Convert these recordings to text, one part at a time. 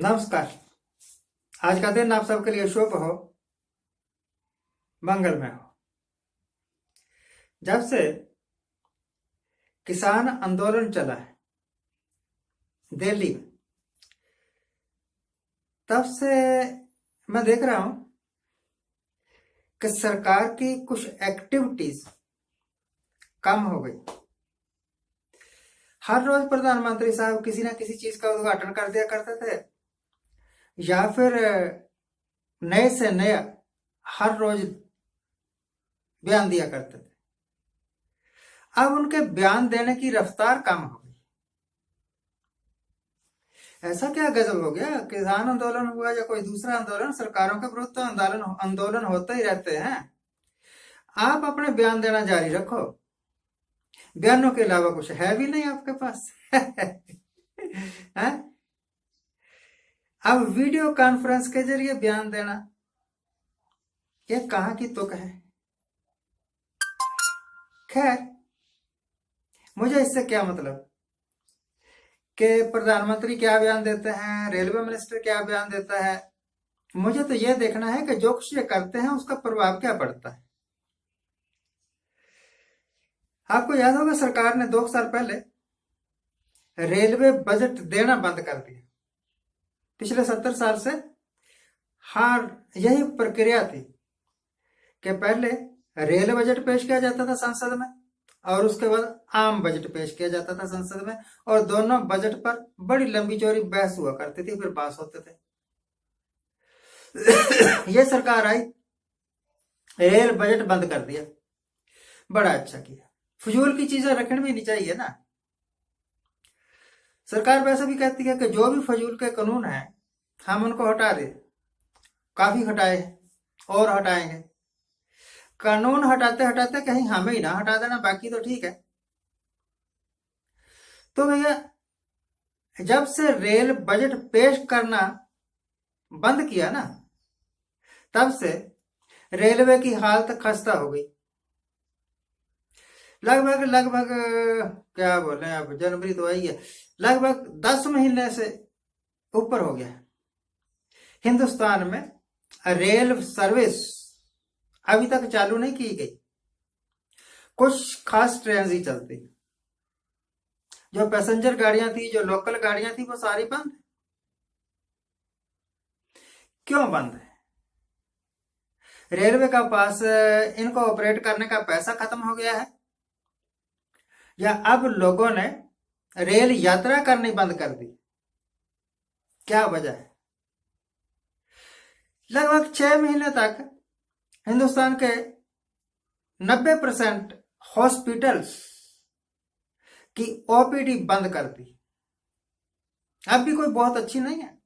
नमस्कार। आज का दिन आप सबके लिए शुभ हो, मंगलमय हो। जब से किसान आंदोलन चला है दिल्ली में, तब से मैं देख रहा हूं कि सरकार की कुछ एक्टिविटीज कम हो गई। हर रोज प्रधानमंत्री साहब किसी ना किसी चीज का उद्घाटन कर दिया करते थे, या फिर नए से नया हर रोज बयान दिया करते थे। अब उनके बयान देने की रफ्तार कम हो गई। ऐसा क्या गजब हो गया? किसान आंदोलन हुआ या कोई दूसरा आंदोलन, सरकारों के विरुद्ध तो आंदोलन होते ही रहते हैं। आप अपने बयान देना जारी रखो। बयानों के अलावा कुछ है भी नहीं आपके पास। है? अब वीडियो कॉन्फ्रेंस के जरिए बयान देना, ये कहां की तुक है? खैर, मुझे इससे क्या मतलब कि प्रधानमंत्री क्या बयान देते हैं, रेलवे मिनिस्टर क्या बयान देता है। मुझे तो यह देखना है कि जो कुछ ये करते हैं उसका प्रभाव क्या पड़ता है। आपको याद होगा, सरकार ने 2 साल पहले रेलवे बजट देना बंद कर दिया। पिछले 70 साल से यही प्रक्रिया थी कि पहले रेल बजट पेश किया जाता था संसद में, और उसके बाद आम बजट पेश किया जाता था संसद में, और दोनों बजट पर बड़ी लंबी चौड़ी बहस हुआ करती थी, फिर पास होते थे। ये सरकार आई, रेल बजट बंद कर दिया। बड़ा अच्छा किया। फजूल की चीजें रखनी भी नहीं चाहिए ना। सरकार वैसे भी कहती है कि जो भी फजूल के कानून हैं हम उनको हटा दे। काफी हटाए और हटाएंगे। कानून हटाते हटाते कहीं हमें ही ना हटा देना, बाकी तो ठीक है। तो भैया, जब से रेल बजट पेश करना बंद किया ना, तब से रेलवे की हालत खस्ता हो गई। लगभग लगभग क्या बोले, अब जनवरी तो आई है, लगभग 10 महीने से ऊपर हो गया हिंदुस्तान में रेल सर्विस अभी तक चालू नहीं की गई। कुछ खास ट्रेन ही चलती, जो पैसेंजर गाड़ियां थी, जो लोकल गाड़ियां थी, वो सारी बंद। क्यों बंद है? रेलवे का पास इनको ऑपरेट करने का पैसा खत्म हो गया है, या अब लोगों ने रेल यात्रा करनी बंद कर दी? क्या वजह है? लगभग 6 महीने तक हिंदुस्तान के 90% हॉस्पिटल्स की ओपीडी बंद कर दी। अब भी कोई बहुत अच्छी नहीं है।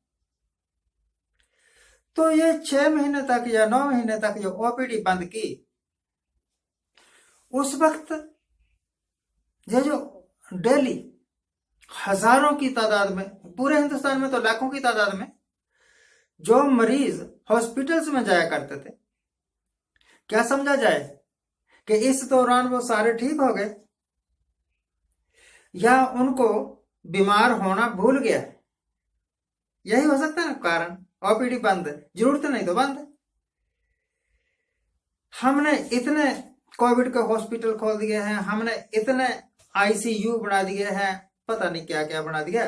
तो ये 6 महीने तक या 9 महीने तक जो ओपीडी बंद की, उस वक्त ये जो डेली हजारों की तादाद में, पूरे हिंदुस्तान में तो लाखों की तादाद में जो मरीज हॉस्पिटल्स में जाया करते थे, क्या समझा जाए कि इस दौरान वो सारे ठीक हो गए, या उनको बीमार होना भूल गया? यही हो सकता है ना कारण। ओपीडी बंद है, जरूरत नहीं तो बंद है। हमने इतने कोविड के हॉस्पिटल खोल दिए हैं, हमने इतने आईसीयू बना दिए हैं, पता नहीं क्या क्या बना दिया।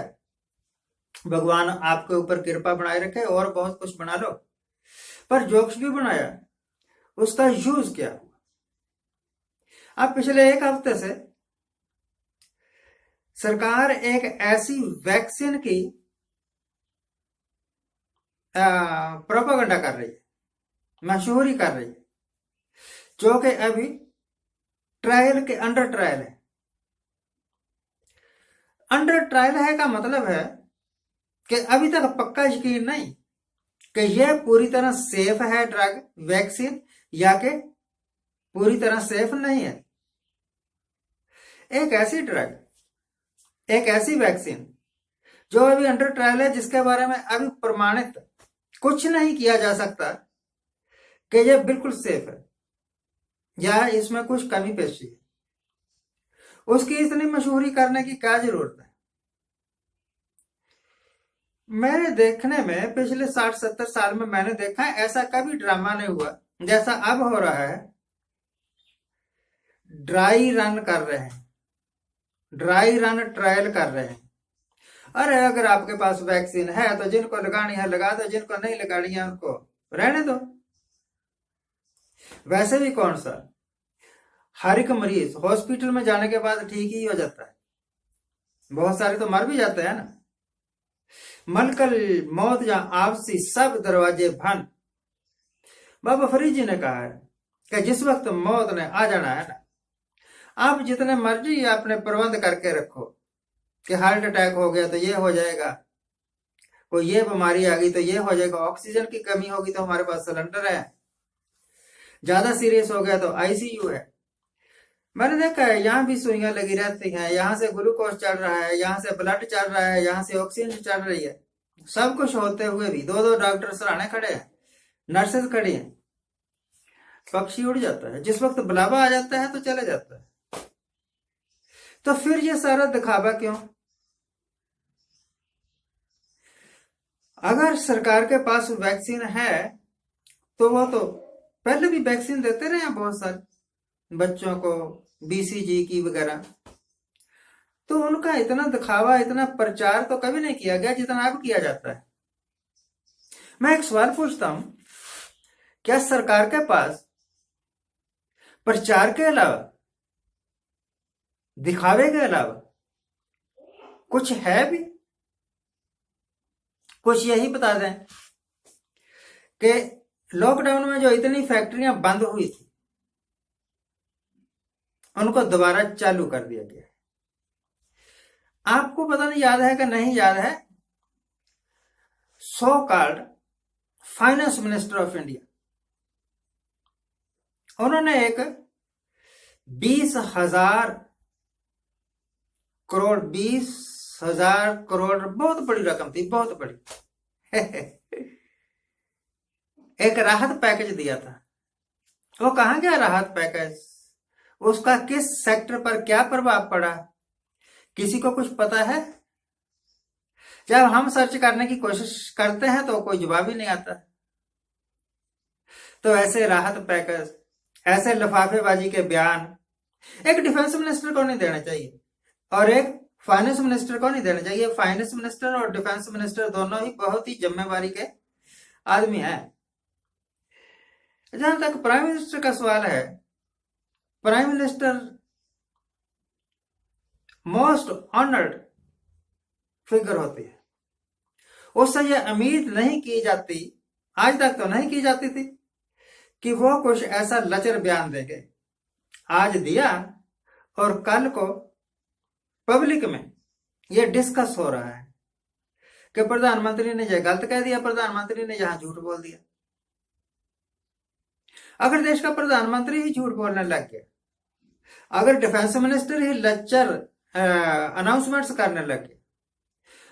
भगवान आपके ऊपर कृपा बनाए रखे, और बहुत कुछ बना लो, पर जो कुछ भी बनाया उसका यूज क्या हुआ? अब पिछले 1 हफ्ते से सरकार एक ऐसी वैक्सीन की प्रोपागेंडा कर रही है, मशहूरी कर रही है, जो कि अभी ट्रायल के अंडर ट्रायल है। अंडर ट्रायल है का मतलब है कि अभी तक पक्का यकीन नहीं कि यह पूरी तरह सेफ है ड्रग, वैक्सीन, या कि पूरी तरह सेफ नहीं है। एक ऐसी ड्रग, एक ऐसी वैक्सीन जो अभी अंडर ट्रायल है, जिसके बारे में अभी प्रमाणित कुछ नहीं किया जा सकता कि यह बिल्कुल सेफ है या इसमें कुछ कमी पेशी है, उसकी इतनी मशहूरी करने की क्या जरूरत है? मेरे देखने में पिछले 60-70 साल में मैंने देखा है ऐसा कभी ड्रामा नहीं हुआ जैसा अब हो रहा है। ड्राई रन कर रहे हैं, ड्राई रन ट्रायल कर रहे हैं। अरे अगर आपके पास वैक्सीन है तो जिनको लगानी है लगा दो, जिनको नहीं लगानी है उनको रहने दो। वैसे भी कौन सा हर एक मरीज हॉस्पिटल में जाने के बाद ठीक ही हो जाता है, बहुत सारे तो मर भी जाते हैं ना। मलकल मौत या आपसी सब दरवाजे बंद। बाबा फरीद जी ने कहा है कि जिस वक्त मौत ने आ जाना है ना, आप जितने मर्जी अपने प्रबंध करके रखो कि हार्ट अटैक हो गया तो ये हो जाएगा, कोई ये बीमारी आ गई तो ये हो जाएगा, ऑक्सीजन की कमी होगी तो हमारे पास सिलेंडर है, ज्यादा सीरियस हो गया तो आईसीयू है। मैंने देखा है यहाँ भी सुइयां लगी रहती हैं, यहाँ से ग्लूकोज चढ़ रहा है, यहाँ से ब्लड चढ़ रहा है, यहाँ से ऑक्सीजन चढ़ रही है। सब कुछ होते हुए भी दो दो डॉक्टर सराहने खड़े हैं, नर्सेज खड़ी हैं। पक्षी उड़ जाता है, जिस वक्त बुलावा आ जाता है तो चले जाता है। तो फिर ये सारा दिखावा क्यों? अगर सरकार के पास वैक्सीन है तो वो तो पहले भी वैक्सीन देते रहे हैं बहुत सारे बच्चों को, बीसीजी की वगैरह। तो उनका इतना दिखावा, इतना प्रचार तो कभी नहीं किया गया जितना अब किया जाता है। मैं एक सवाल पूछता हूं, क्या सरकार के पास प्रचार के अलावा, दिखावे के अलावा कुछ है भी? कुछ यही बता दें कि लॉकडाउन में जो इतनी फैक्ट्रियां बंद हुई थी उनको दोबारा चालू कर दिया गया। आपको पता नहीं याद है कि नहीं याद है, so called finance minister of India, उन्होंने एक 20,000 करोड़, 20,000 करोड़ बहुत बड़ी रकम थी, बहुत बड़ी एक राहत पैकेज दिया था। वो कहां गया राहत पैकेज? उसका किस सेक्टर पर क्या प्रभाव पड़ा, किसी को कुछ पता है? जब हम सर्च करने की कोशिश करते हैं तो कोई जवाब ही नहीं आता। तो ऐसे राहत पैकेज, ऐसे लफाफेबाजी के बयान एक डिफेंस मिनिस्टर को नहीं देना चाहिए और एक फाइनेंस मिनिस्टर को नहीं देना चाहिए। फाइनेंस मिनिस्टर और डिफेंस मिनिस्टर दोनों ही बहुत ही जिम्मेवारी के आदमी हैं। जहां तक प्राइम मिनिस्टर का सवाल है, prime minister most honoured figure होती है, उससे यह उम्मीद नहीं की जाती, आज तक तो नहीं की जाती थी कि वो कुछ ऐसा लचर बयान देंगे। आज दिया और कल को पब्लिक में यह डिस्कस हो रहा है कि प्रधानमंत्री ने यह गलत कह दिया, प्रधानमंत्री ने यहां झूठ बोल दिया। अगर देश का प्रधानमंत्री ही झूठ बोलने लग गया, अगर डिफेंस मिनिस्टर ही लच्चर अनाउंसमेंट्स करने लगे,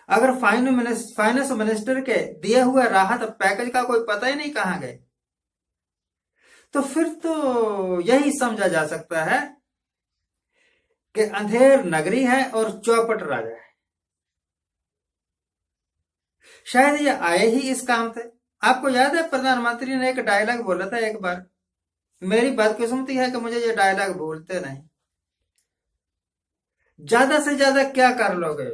अगर फाइनेंस मिनिस्टर के दिए हुए राहत पैकेज का कोई पता ही नहीं कहां गए, तो फिर तो यही समझा जा सकता है कि अंधेर नगरी है और चौपट राजा है। शायद ये आए ही इस काम थे। आपको याद है प्रधानमंत्री ने एक डायलॉग बोला था एक बार, मेरी बदकिस्मती है कि मुझे ये डायलॉग भूलते नहीं। ज्यादा से ज्यादा क्या कर लोगे,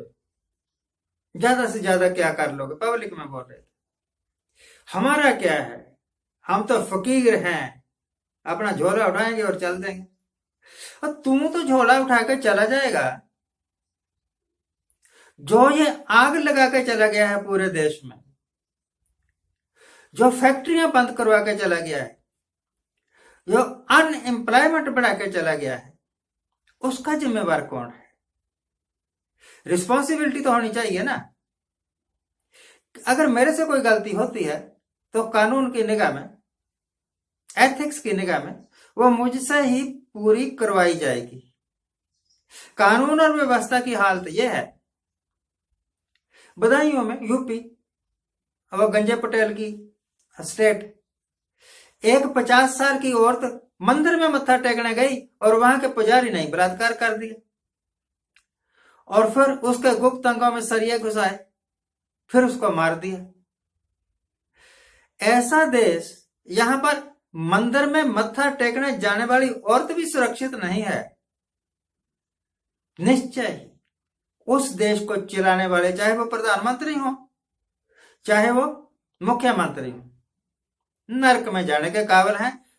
ज्यादा से ज्यादा क्या कर लोगे, पब्लिक में बोल रहे थे। हमारा क्या है, हम तो फकीर हैं, अपना झोला उठाएंगे और चल देंगे। और तुम तो झोला उठाकर चला जाएगा, जो ये आग लगा के चला गया है पूरे देश में, जो फैक्ट्रियां बंद करवा के चला गया है, जो अनएम्प्लॉयमेंट बढ़ा के चला गया है, उसका जिम्मेवार कौन है? रिस्पॉन्सिबिलिटी तो होनी चाहिए ना। अगर मेरे से कोई गलती होती है तो कानून की निगाह में, एथिक्स की निगाह में वो मुझसे ही पूरी करवाई जाएगी। कानून और व्यवस्था की हालत यह है, बदायूं में यूपी, वो गंजे पटेल की स्टेट, एक 50 साल की औरत मंदिर में मत्था टेकने गई और वहां के पुजारी ने बलात्कार कर दिया और फिर उसके गुप्त अंगों में सरिये घुसाए। फिर उसको मार दिया। ऐसा देश, यहां पर मंदिर में मत्था टेकने जाने वाली औरत भी सुरक्षित नहीं है। निश्चय उस देश को चलाने वाले, चाहे वो प्रधानमंत्री हो, चाहे वो मुख्यमंत्री हो, नरक में जाने के काबिल हैं।